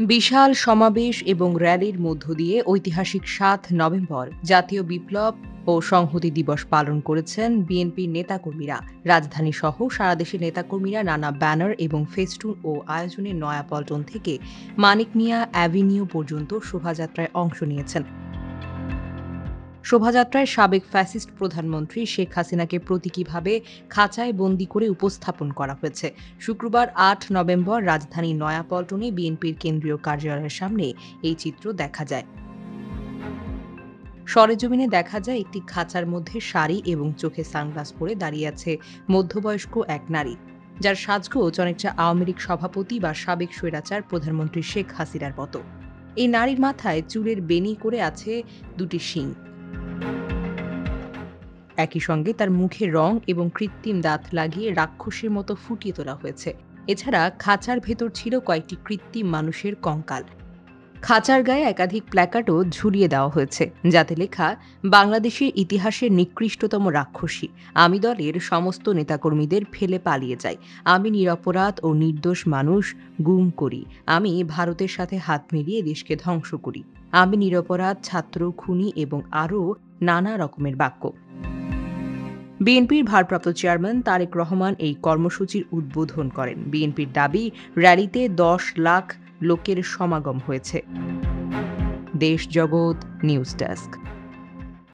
বিশাল সমাবেশ এবং র্যালির মধ্য দিয়ে ঐতিহাসিক ৭ নভেম্বর জাতীয় বিপ্লব ও সংহতি দিবস পালন করেছেন বিএনপির নেতাকর্মীরা। রাজধানীসহ সারা দেশের নেতাকর্মীরা নানা ব্যানার এবং ফেস্টুন ও আয়োজনে নয়াপল্টন থেকে মানিক মিয়া অ্যাভিনিউ পর্যন্ত শোভাযাত্রায় অংশ নিয়েছেন। শোভাযাত্রায় সাবেক ফ্যাসিস্ট প্রধানমন্ত্রী শেখ হাসিনাকে প্রতীকীভাবে খাঁচায় বন্দী করে উপস্থাপন করা হয়েছে। শুক্রবার ৮ নভেম্বর রাজধানী নয়াপল্টনে বিএনপির কেন্দ্রীয় কার্যালয়ের সামনে এই চিত্র দেখা যায়। সরেজমিনে দেখা যায় একটি খাঁচার মধ্যে শাড়ি এবং চোখে সানগ্লাস পরে দাঁড়িয়ে আছে মধ্যবয়স্ক এক নারী, যার সাজগোজ অনেকটা আওয়ামী লীগ সভাপতি বা সাবেক স্বৈরাচার প্রধানমন্ত্রী শেখ হাসিনার মতো। এই নারীর মাথায় চুলের বেনি করে আছে দুটি শিং। একই সঙ্গে তার মুখে রং এবং কৃত্রিম দাঁত লাগিয়ে রাক্ষসের মতো ফুটিয়ে তোলা হয়েছে। এছাড়া খাঁচার ভেতর ছিল কয়েকটি কৃত্রিম মানুষের কঙ্কাল। খাঁচার গায়ে একাধিক প্ল্যাকার্ডও ঝুলিয়ে দেওয়া হয়েছে, যাতে লেখা, বাংলাদেশের ইতিহাসের নিকৃষ্টতম রাক্ষসী, আমি দলের সমস্ত নেতাকর্মীদের ফেলে পালিয়ে যাই, আমি নিরপরাধ ও নির্দোষ মানুষ গুম করি, আমি ভারতের সাথে হাত মিলিয়ে দেশকে ধ্বংস করি, আমি নিরপরাধ ছাত্র খুনি এবং আরও নানা রকমের বাক্য। বিএনপির ভারপ্রাপ্ত চেয়ারম্যান তারেক রহমান এই কর্মসূচির উদ্বোধন করেন। বিএনপির দাবি, র্যালিতে ১০ লাখ লোকের সমাগম হয়েছে। দেশ জগৎ নিউজ ডেস্ক।